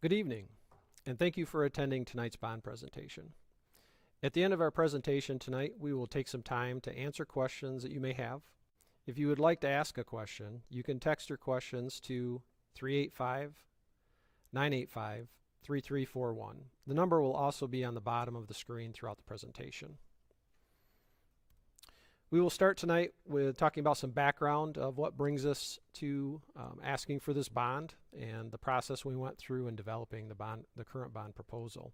Good evening, and thank you for attending tonight's bond presentation. At the end of our presentation tonight, we will take some time to answer questions that you may have. If you would like to ask a question, you can text your questions to 385-985-3341. The number will also be on the bottom of the screen throughout the presentation. We will start tonight with talking about some background of what brings us to asking for this bond and the process we went through in developing the current bond proposal.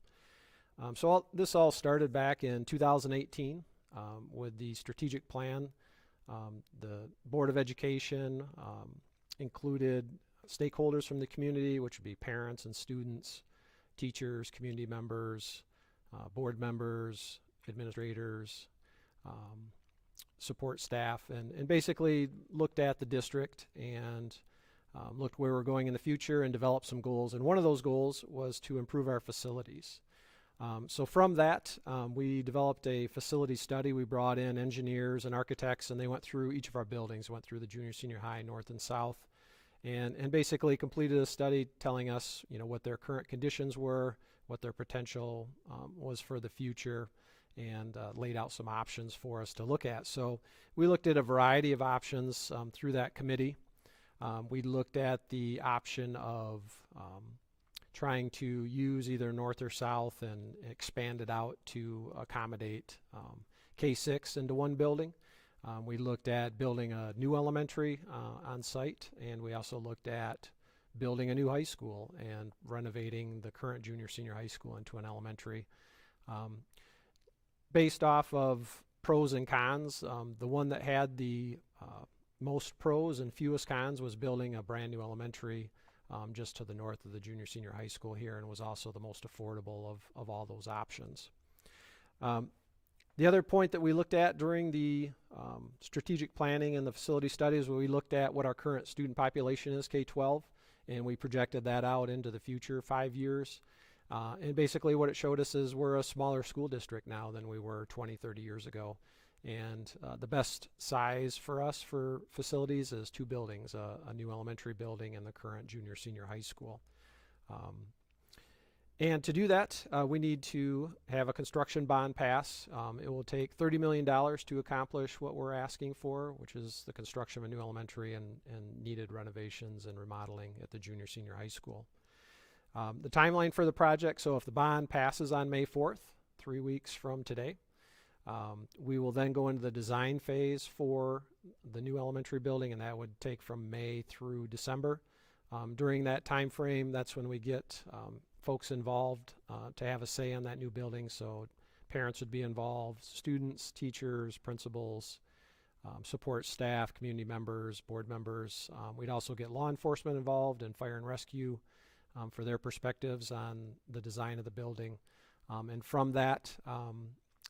This all started back in 2018 with the strategic plan. The Board of Education included stakeholders from the community, which would be parents and students, teachers, community members, board members, administrators, support staff, and basically looked at the district and looked where we're going in the future and developed some goals. And one of those goals was to improve our facilities. So from that, we developed a facility study. We brought in engineers and architects, and they went through each of our buildings, went through the junior, senior high, north and south, and basically completed a study telling us, what their current conditions were, what their potential was for the future, and laid out some options for us to look at. So we looked at a variety of options through that committee. We looked at the option of trying to use either north or south and expand it out to accommodate K-6 into one building. We looked at building a new elementary on site, and we also looked at building a new high school and renovating the current junior senior high school into an elementary. Based off of pros and cons, the one that had the most pros and fewest cons was building a brand new elementary just to the north of the junior senior high school here, and was also the most affordable of all those options. The other point that we looked at during the strategic planning and the facility studies, where we looked at what our current student population is, K-12, and we projected that out into the future 5 years. And basically what it showed us is we're a smaller school district now than we were 20, 30 years ago. And the best size for us for facilities is 2 buildings, a new elementary building and the current junior senior high school. And to do that, we need to have a construction bond pass. It will take $30 million to accomplish what we're asking for, which is the construction of a new elementary and needed renovations and remodeling at the junior senior high school. The timeline for the project, so if the bond passes on May 4th, 3 weeks from today, we will then go into the design phase for the new elementary building, and that would take from May through December. During that time frame, that's when we get folks involved to have a say on that new building. So parents would be involved, students, teachers, principals, support staff, community members, board members. We'd also get law enforcement involved and fire and rescue for their perspectives on the design of the building. And from that,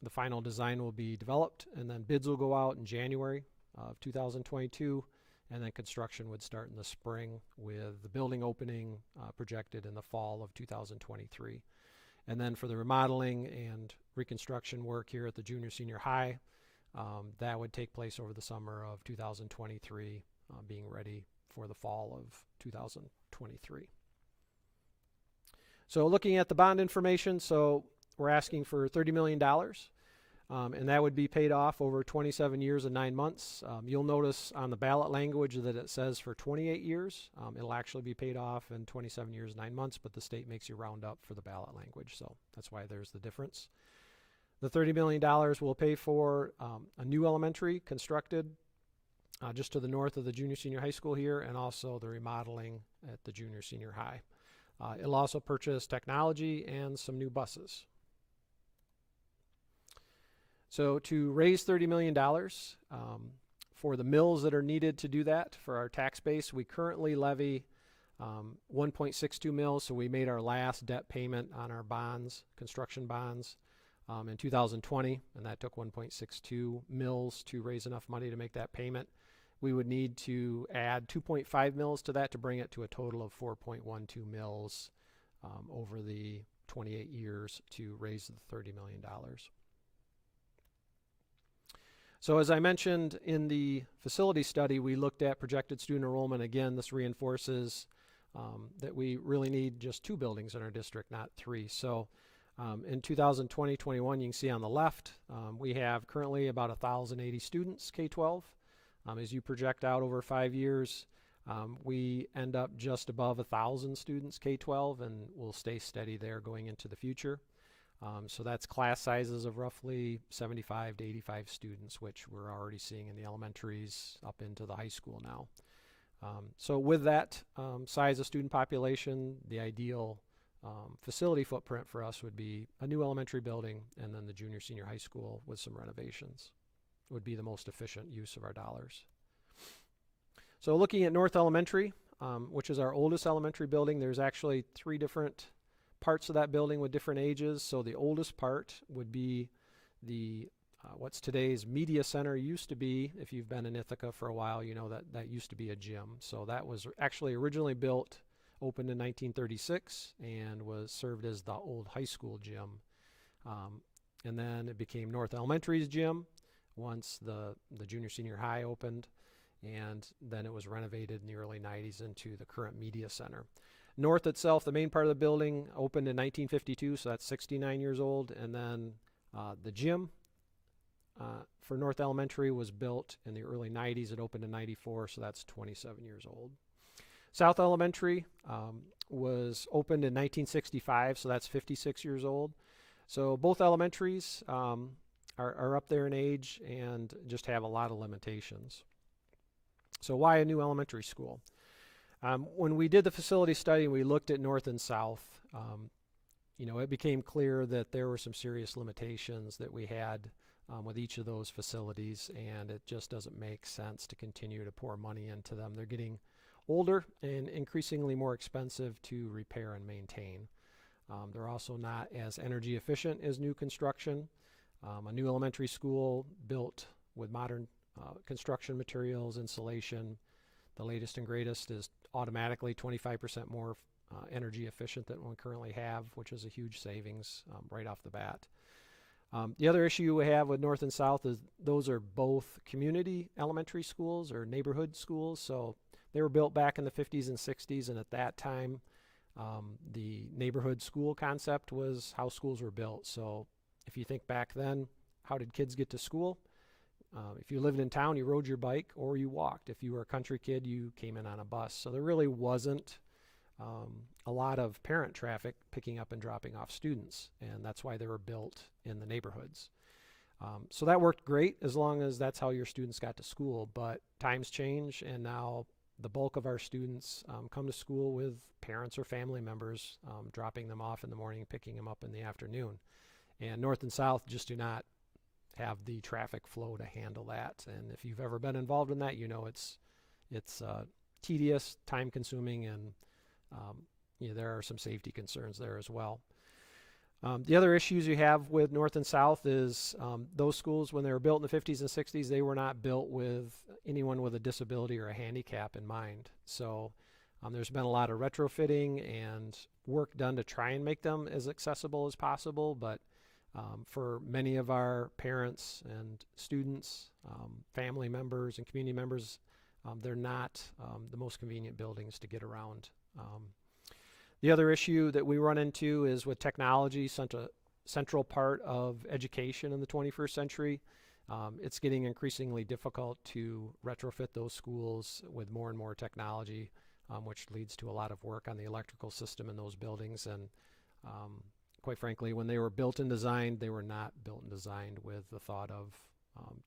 the final design will be developed, and then bids will go out in January of 2022, and then construction would start in the spring, with the building opening projected in the fall of 2023. And then for the remodeling and reconstruction work here at the junior senior high, that would take place over the summer of 2023, being ready for the fall of 2023. So looking at the bond information, so we're asking for $30 million, and that would be paid off over 27 years and 9 months. You'll notice on the ballot language that it says for 28 years. It'll actually be paid off in 27 years, 9 months, but the state makes you round up for the ballot language, so that's why there's the difference. The $30 million will pay for a new elementary constructed just to the north of the junior senior high school here, and also the remodeling at the junior senior high. It'll also purchase technology and some new buses. So to raise $30 million for the mills that are needed to do that, for our tax base, we currently levy 1.62 mills. So we made our last debt payment on our bonds, construction bonds, in 2020, and that took 1.62 mills to raise enough money to make that payment. We would need to add 2.5 mills to that to bring it to a total of 4.12 mills over the 28 years to raise the $30 million. So as I mentioned in the facility study, we looked at projected student enrollment. Again, this reinforces that we really need just 2 buildings in our district, not 3. So in 2020-21, you can see on the left, we have currently about 1,080 students, K-12. As you project out over 5 years, we end up just above 1,000 students, K-12, and we'll stay steady there going into the future. So that's class sizes of roughly 75 to 85 students, which we're already seeing in the elementaries up into the high school now. So with that size of student population, the ideal facility footprint for us would be a new elementary building, and then the junior senior high school with some renovations would be the most efficient use of our dollars. So looking at North Elementary, which is our oldest elementary building, there's actually 3 different parts of that building with different ages. So the oldest part would be the what's today's media center. Used to be, if you've been in Ithaca for a while, you know that used to be a gym. So that was actually originally built, opened in 1936, and was served as the old high school gym. And then it became North Elementary's gym once the junior senior high opened, and then it was renovated in the early 90s into the current media center. North itself, the main part of the building, opened in 1952, so that's 69 years old, and then the gym for North Elementary was built in the early 90s. It opened in 94, so that's 27 years old. South Elementary was opened in 1965, so that's 56 years old. So both elementaries are up there in age and just have a lot of limitations. So why a new elementary school? When we did the facility study, we looked at North and South. It became clear that there were some serious limitations that we had with each of those facilities, and it just doesn't make sense to continue to pour money into them. They're getting older and increasingly more expensive to repair and maintain. They're also not as energy efficient as new construction. A new elementary school built with modern construction materials, insulation, the latest and greatest, is automatically 25% more energy efficient than we currently have, which is a huge savings right off the bat. The other issue we have with North and South is those are both community elementary schools or neighborhood schools. So they were built back in the 50s and 60s, and at that time the neighborhood school concept was how schools were built. So if you think back then, how did kids get to school? If you lived in town, you rode your bike or you walked. If you were a country kid, you came in on a bus. So there really wasn't a lot of parent traffic picking up and dropping off students, and that's why they were built in the neighborhoods. So that worked great as long as that's how your students got to school, but times change, and now the bulk of our students come to school with parents or family members dropping them off in the morning and picking them up in the afternoon. And North and South just do not have the traffic flow to handle that. And if you've ever been involved in that, you know it's tedious, time consuming, and there are some safety concerns there as well. The other issues you have with North and South is those schools, when they were built in the 50s and 60s, they were not built with anyone with a disability or a handicap in mind. So there's been a lot of retrofitting and work done to try and make them as accessible as possible, but for many of our parents and students, family members and community members, they're not the most convenient buildings to get around. The other issue that we run into is with technology, such a central part of education in the 21st century. It's getting increasingly difficult to retrofit those schools with more and more technology, which leads to a lot of work on the electrical system in those buildings. And quite frankly, when they were built and designed, they were not built and designed with the thought of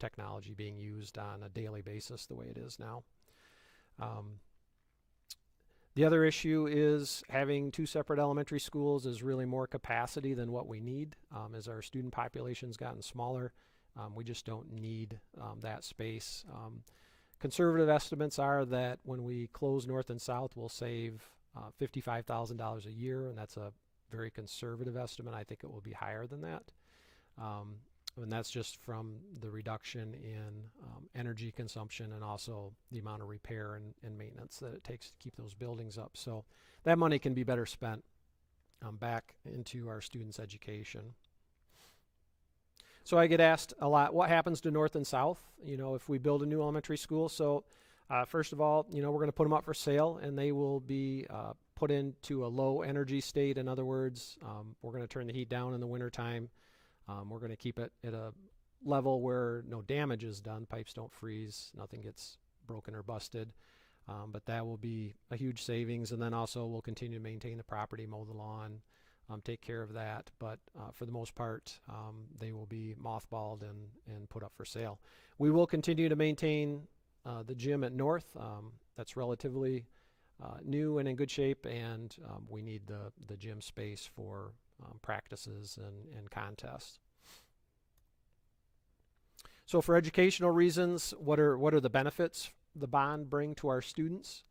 technology being used on a daily basis the way it is now. The other issue is having 2 separate elementary schools is really more capacity than what we need. As our student population's gotten smaller, we just don't need that space. Conservative estimates are that when we close North and South, we'll save $55,000 a year, and that's a very conservative estimate. I think it will be higher than that. And that's just from the reduction in energy consumption and also the amount of repair and maintenance that it takes to keep those buildings up. So that money can be better spent back into our students' education. So I get asked a lot, what happens to North and South, if we build a new elementary school? So First of all, we're going to put them up for sale, and they will be put into a low energy state. In other words, we're going to turn the heat down in the wintertime. We're going to keep it at a level where no damage is done. Pipes don't freeze, nothing gets broken or busted. But that will be a huge savings. And then also we'll continue to maintain the property, mow the lawn, take care of that. But for the most part, they will be mothballed and put up for sale. We will continue to maintain the gym at North. That's relatively new and in good shape, and we need the gym space for practices and contests. So for educational reasons, what are the benefits the bond bring to our students?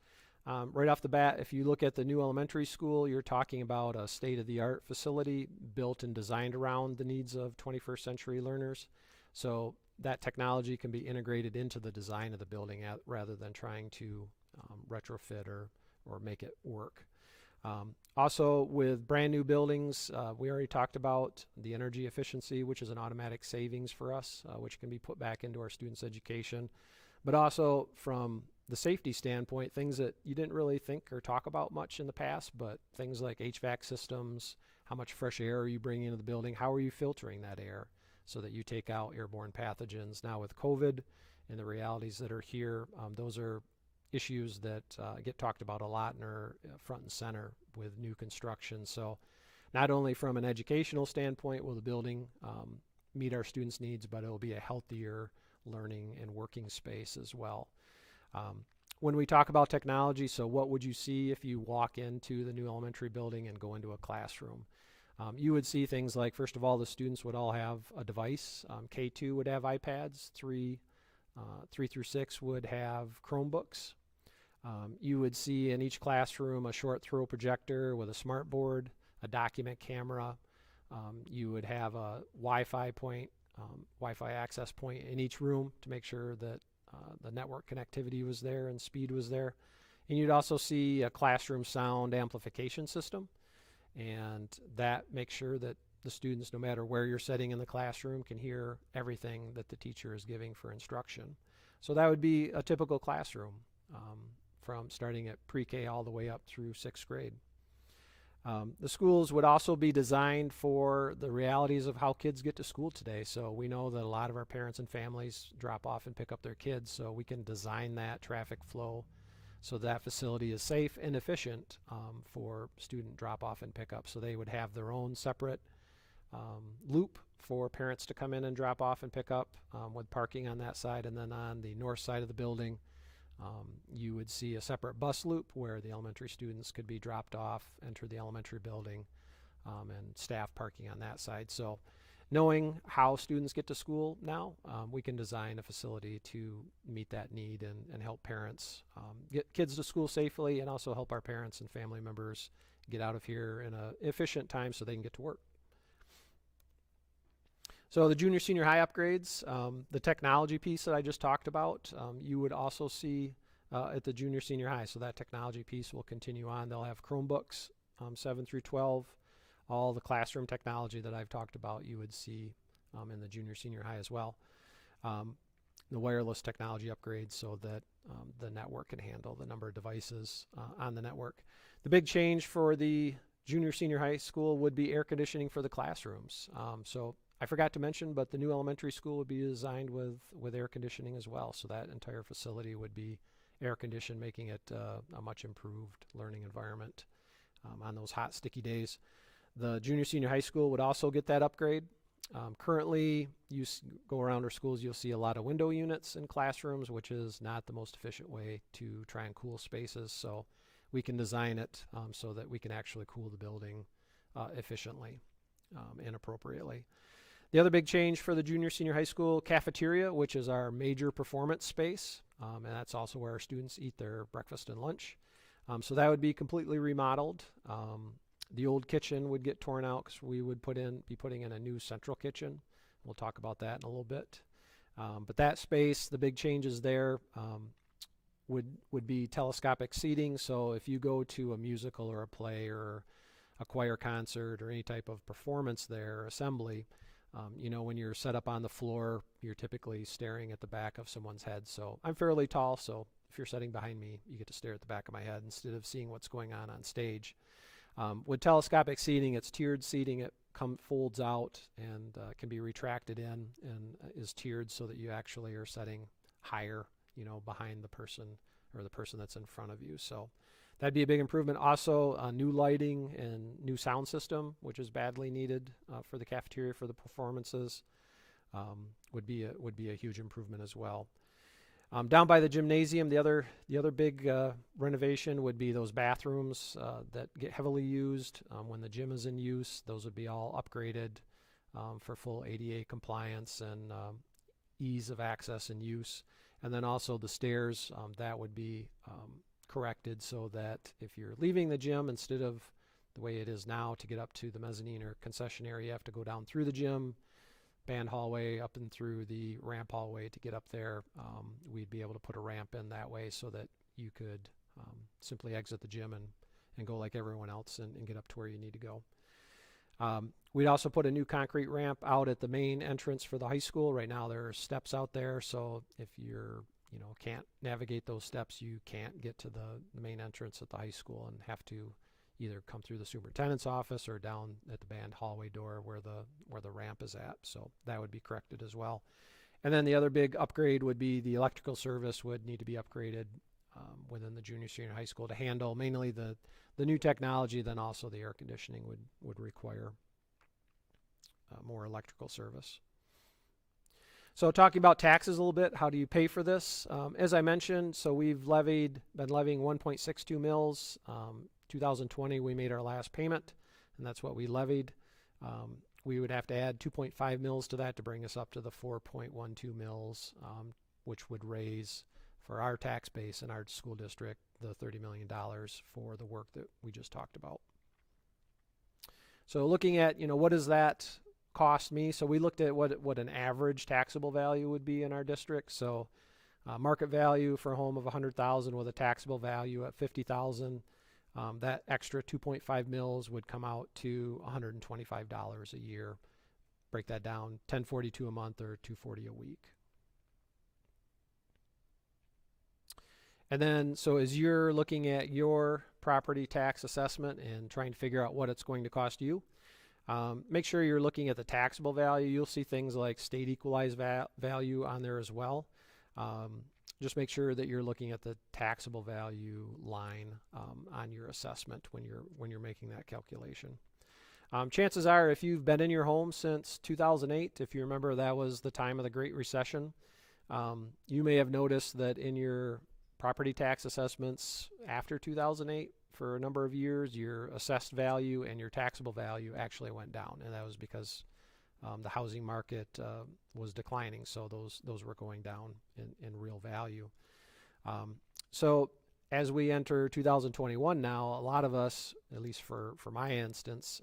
Right off the bat, if you look at the new elementary school, you're talking about a state-of-the-art facility built and designed around the needs of 21st century learners. So that technology can be integrated into the design of the building rather than trying to retrofit or make it work. Also, with brand new buildings, we already talked about the energy efficiency, which is an automatic savings for us, which can be put back into our students' education. But also from the safety standpoint, things that you didn't really think or talk about much in the past, but things like HVAC systems, how much fresh air are you bringing into the building, how are you filtering that air so that you take out airborne pathogens. Now with COVID and the realities that are here, those are issues that get talked about a lot and are front and center with new construction. So not only from an educational standpoint will the building meet our students' needs, but it will be a healthier learning and working space as well. When we talk about technology, so what would you see if you walk into the new elementary building and go into a classroom? You would see things like, first of all, the students would all have a device. K2 would have iPads, 3 through 6 would have Chromebooks. You would see in each classroom a short throw projector with a smart board, a document camera. You would have a Wi-Fi point, Wi-Fi access point in each room to make sure that the network connectivity was there and speed was there. And you'd also see a classroom sound amplification system, and that makes sure that the students, no matter where you're sitting in the classroom, can hear everything that the teacher is giving for instruction. So that would be a typical classroom from starting at pre-K all the way up through 6th grade. The schools would also be designed for the realities of how kids get to school today. So we know that a lot of our parents and families drop off and pick up their kids, so we can design that traffic flow so that facility is safe and efficient for student drop off and pick up. So they would have their own separate loop for parents to come in and drop off and pick up with parking on that side, and then on the north side of the building you would see a separate bus loop where the elementary students could be dropped off, enter the elementary building, and staff parking on that side. So knowing how students get to school now, we can design a facility to meet that need and help parents get kids to school safely, and also help our parents and family members get out of here in an efficient time so they can get to work. So the junior senior high upgrades, the technology piece that I just talked about, you would also see at the junior senior high. So that technology piece will continue on. They'll have Chromebooks 7 through 12. All the classroom technology that I've talked about you would see in the junior senior high as well. The wireless technology upgrades so that the network can handle the number of devices on the network. The big change for the junior senior high school would be air conditioning for the classrooms. So I forgot to mention, but the new elementary school would be designed with air conditioning as well. So that entire facility would be air conditioned, making it a much improved learning environment on those hot, sticky days. The junior senior high school would also get that upgrade. Currently, you go around our schools, you'll see a lot of window units in classrooms, which is not the most efficient way to try and cool spaces. So we can design it so that we can actually cool the building efficiently and appropriately. The other big change for the junior senior high school, cafeteria, which is our major performance space, and that's also where our students eat their breakfast and lunch. So that would be completely remodeled. The old kitchen would get torn out because we would be putting in a new central kitchen. We'll talk about that in a little bit. But that space, the big changes there would be telescopic seating. So if you go to a musical or a play or a choir concert or any type of performance there, assembly, when you're set up on the floor, you're typically staring at the back of someone's head. So I'm fairly tall, so if you're sitting behind me, you get to stare at the back of my head instead of seeing what's going on stage. With telescopic seating, it's tiered seating. It folds out and can be retracted in and is tiered so that you actually are sitting higher, behind the person or the person that's in front of you. So that'd be a big improvement. Also, new lighting and new sound system, which is badly needed for the cafeteria for the performances, would be a huge improvement as well. Down by the gymnasium, the other big renovation would be those bathrooms that get heavily used when the gym is in use. Those would be all upgraded for full ADA compliance and ease of access and use. And then also the stairs, that would be corrected so that if you're leaving the gym, instead of the way it is now to get up to the mezzanine or concession area, you have to go down through the gym, band hallway, up and through the ramp hallway to get up there. We'd be able to put a ramp in that way so that you could simply exit the gym and go like everyone else and get up to where you need to go. We'd also put a new concrete ramp out at the main entrance for the high school. Right now there are steps out there, so if you're can't navigate those steps, you can't get to the main entrance at the high school and have to either come through the superintendent's office or down at the band hallway door where the ramp is at. So that would be corrected as well. And then the other big upgrade would be the electrical service would need to be upgraded within the junior senior high school to handle mainly the new technology. Then also the air conditioning would require more electrical service. So talking about taxes a little bit, how do you pay for this? As I mentioned, so we've been levying 1.62 mills. 2020 we made our last payment, and that's what we levied. We would have to add 2.5 mills to that to bring us up to the 4.12 mills, which would raise for our tax base in our school district the $30 million for the work that we just talked about. So looking at, what does that cost me? So we looked at what an average taxable value would be in our district. So market value for a home of $100,000 with a taxable value at $50,000. That extra 2.5 mills would come out to $125 a year. Break that down, $1042 a month or $240 a week. And then, so as you're looking at your property tax assessment and trying to figure out what it's going to cost you, make sure you're looking at the taxable value. You'll see things like state equalized value on there as well. Just make sure that you're looking at the taxable value line on your assessment when you're making that calculation. Chances are, if you've been in your home since 2008, if you remember that was the time of the Great Recession, you may have noticed that in your property tax assessments after 2008, for a number of years, your assessed value and your taxable value actually went down, and that was because the housing market was declining, so those were going down in real value. So as we enter 2021 now, a lot of us, at least for my instance,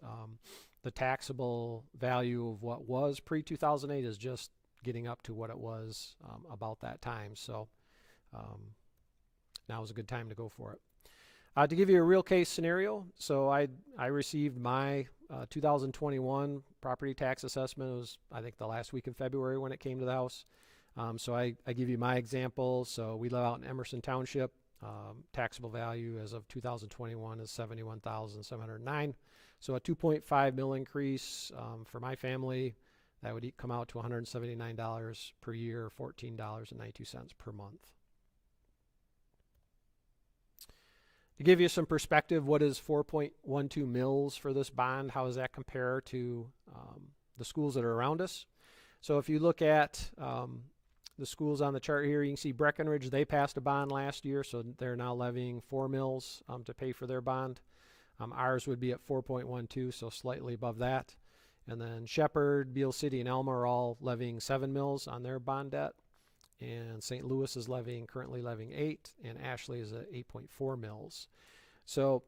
the taxable value of what was pre-2008 is just getting up to what it was about that time. So now is a good time to go for it. To give you a real case scenario, so I received my 2021 property tax assessment. It was, I think, the last week of February when it came to the house. So I give you my example. So we live out in Emerson Township. Taxable value as of 2021 is $71,709. So a 2.5 mil increase for my family, that would come out to $179 per year, $14.92 per month. To give you some perspective, what is 4.12 mils for this bond? How does that compare to the schools that are around us? So if you look at the schools on the chart here, you can see Breckenridge, they passed a bond last year, so they're now levying 4 mils to pay for their bond. Ours would be at 4.12, so slightly above that. And then Shepherd, Beale City, and Elma are all levying 7 mils on their bond debt. And St. Louis is currently levying 8, and Ashley is at 8.4 mils. So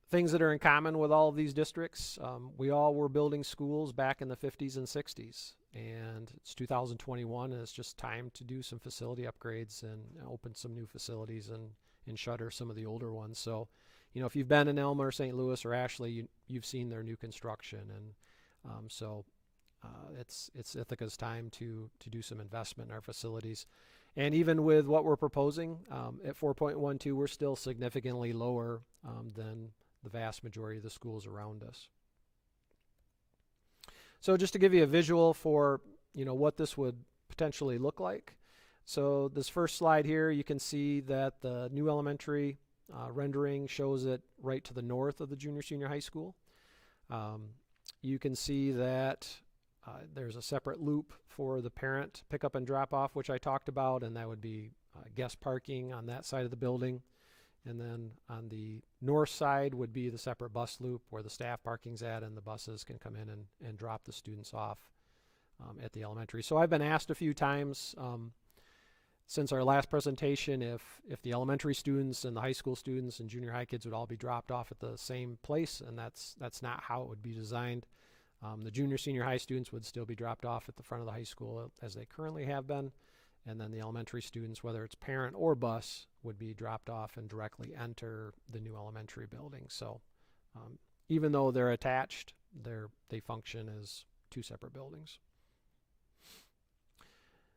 things that are in common with all of these districts, we all were building schools back in the 50s and 60s, and it's 2021, and it's just time to do some facility upgrades and open some new facilities and shutter some of the older ones. So, if you've been in Elma or St. Louis or Ashley, you've seen their new construction, and so it's Ithaca's time to do some investment in our facilities. And even with what we're proposing at 4.12, we're still significantly lower than the vast majority of the schools around us. So just to give you a visual for what this would potentially look like. So this first slide here, you can see that the new elementary rendering shows it right to the north of the junior senior high school. You can see that there's a separate loop for the parent pickup and drop off, which I talked about, and that would be guest parking on that side of the building. And then on the north side would be the separate bus loop where the staff parking's at, and the buses can come in and drop the students off at the elementary. So I've been asked a few times since our last presentation if the elementary students and the high school students and junior high kids would all be dropped off at the same place, and that's not how it would be designed. The junior senior high students would still be dropped off at the front of the high school as they currently have been, and then the elementary students, whether it's parent or bus, would be dropped off and directly enter the new elementary building. So even though they're attached, they function as two separate buildings.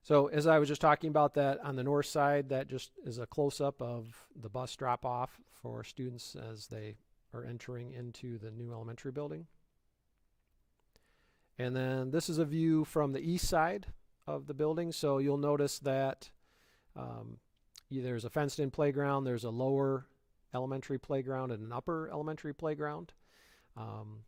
So as I was just talking about, that on the north side, that just is a close-up of the bus drop-off for students as they are entering into the new elementary building. And then this is a view from the east side of the building. So you'll notice that there's a fenced-in playground, there's a lower elementary playground and an upper elementary playground. And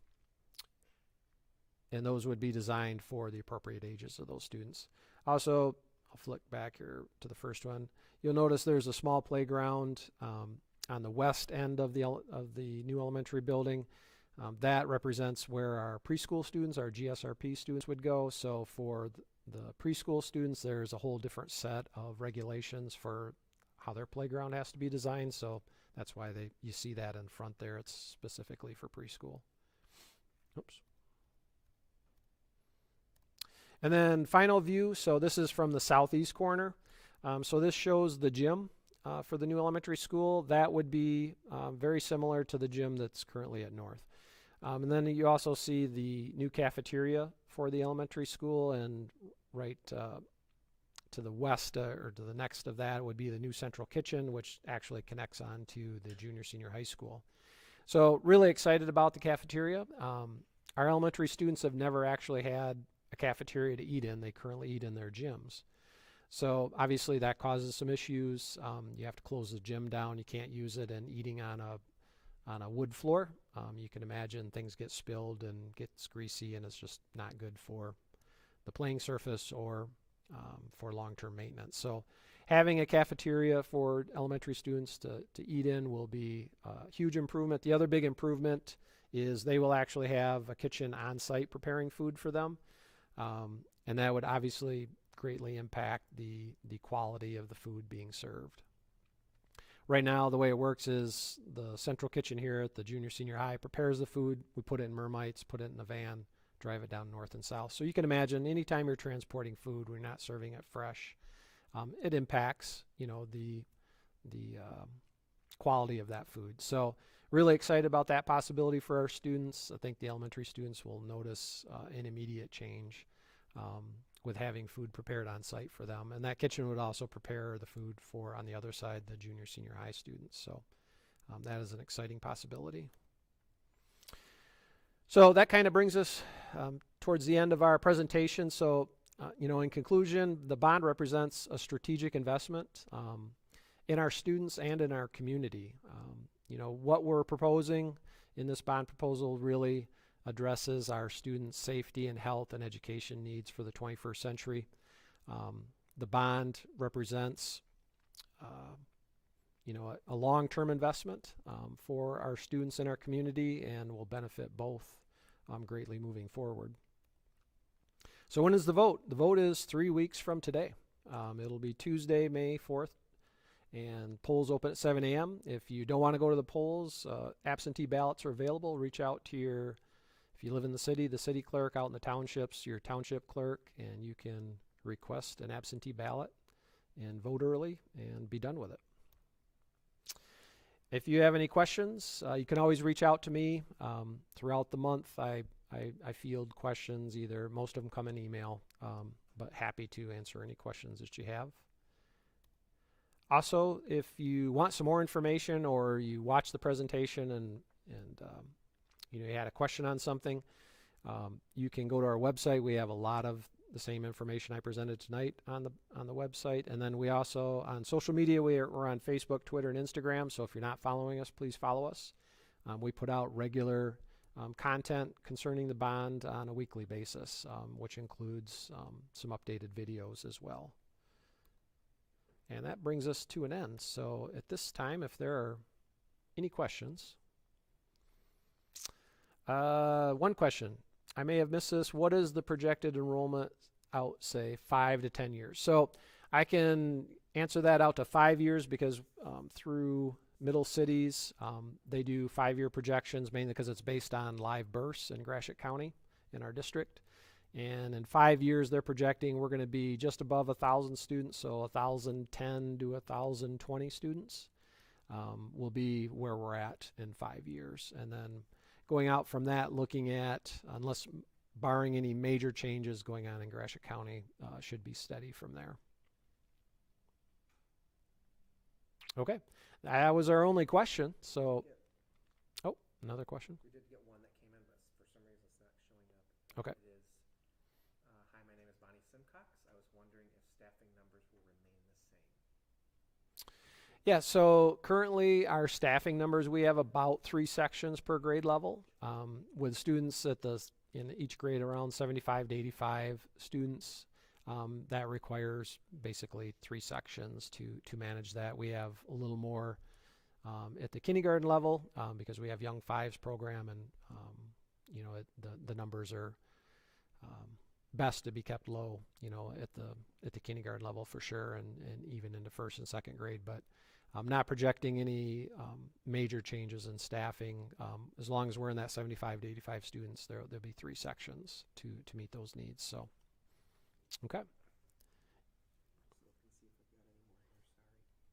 those would be designed for the appropriate ages of those students. Also, I'll flick back here to the first one. You'll notice there's a small playground on the west end of the new elementary building. That represents where our preschool students, our GSRP students, would go. So for the preschool students, there's a whole different set of regulations for how their playground has to be designed. So that's why you see that in front there. It's specifically for preschool. Oops. And then final view, so this is from the southeast corner. So this shows the gym for the new elementary school. That would be very similar to the gym that's currently at North. And then you also see the new cafeteria for the elementary school, and right to the west or to the next of that would be the new central kitchen, which actually connects on to the junior senior high school. So really excited about the cafeteria. Our elementary students have never actually had a cafeteria to eat in. They currently eat in their gyms. So obviously that causes some issues. You have to close the gym down. You can't use it, and eating on a wood floor, you can imagine things get spilled and gets greasy, and it's just not good for the playing surface or for long-term maintenance. So having a cafeteria for elementary students to eat in will be a huge improvement. The other big improvement is they will actually have a kitchen on site preparing food for them. And that would obviously greatly impact the quality of the food being served. Right now, the way it works is the central kitchen here at the junior senior high prepares the food. We put it in Mermites, put it in the van, drive it down north and south. So you can imagine anytime you're transporting food, we're not serving it fresh. It impacts, the quality of that food. So really excited about that possibility for our students. I think the elementary students will notice an immediate change with having food prepared on site for them. And that kitchen would also prepare the food for, on the other side, the junior senior high students. So that is an exciting possibility. So that kind of brings us towards the end of our presentation. So, in conclusion, the bond represents a strategic investment in our students and in our community. What we're proposing in this bond proposal really addresses our students' safety and health and education needs for the 21st century. The bond represents a long-term investment for our students in our community, and will benefit both greatly moving forward. So when is the vote? The vote is 3 weeks from today. It'll be Tuesday, May 4th, and polls open at 7 a.m. If you don't want to go to the polls, absentee ballots are available. Reach out to if you live in the city clerk, out in the townships, your township clerk, and you can request an absentee ballot and vote early and be done with it. If you have any questions, you can always reach out to me. Throughout the month, I field questions. Most of them come in email, but happy to answer any questions that you have. Also, if you want some more information or you watch the presentation and you had a question on something, you can go to our website. We have a lot of the same information I presented tonight on the website. And then we also, on social media, we're on Facebook, Twitter, and Instagram. So if you're not following us, please follow us. We put out regular content concerning the bond on a weekly basis, which includes some updated videos as well. And that brings us to an end. So at this time, if there are any questions. One question. I may have missed this. What is the projected enrollment out, say, 5 to 10 years? So I can answer that out to 5 years because through Middle Cities, they do 5-year projections, mainly because it's based on live births in Gratiot County in our district. And in 5 years, they're projecting we're going to be just above 1,000 students, so 1,010 to 1,020 students will be where we're at in 5 years. And then going out from that, looking at, unless barring any major changes going on in Gratiot County, should be steady from there. Okay, that was our only question. So, oh, another question? We did get one that came in, but for some reason it's not showing up. Okay. It is, hi, my name is Bonnie Simcox. I was wondering if staffing numbers will remain the same. Yeah, so currently our staffing numbers, we have about 3 sections per grade level, with students in each grade around 75 to 85 students. That requires basically 3 sections to manage that. We have a little more at the kindergarten level because we have Young Fives program, and the numbers are best to be kept low, at the kindergarten level for sure, and even into 1st and 2nd grade. But I'm not projecting any major changes in staffing. As long as we're in that 75 to 85 students, there'll be 3 sections to meet those needs. So, okay.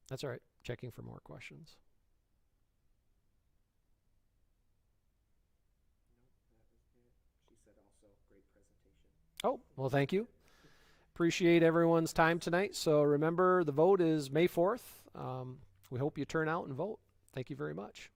That's all right. Checking for more questions. Nope, that was it. She said also great presentation. Oh, well, thank you. Appreciate everyone's time tonight. So remember, the vote is May 4th. We hope you turn out and vote. Thank you very much.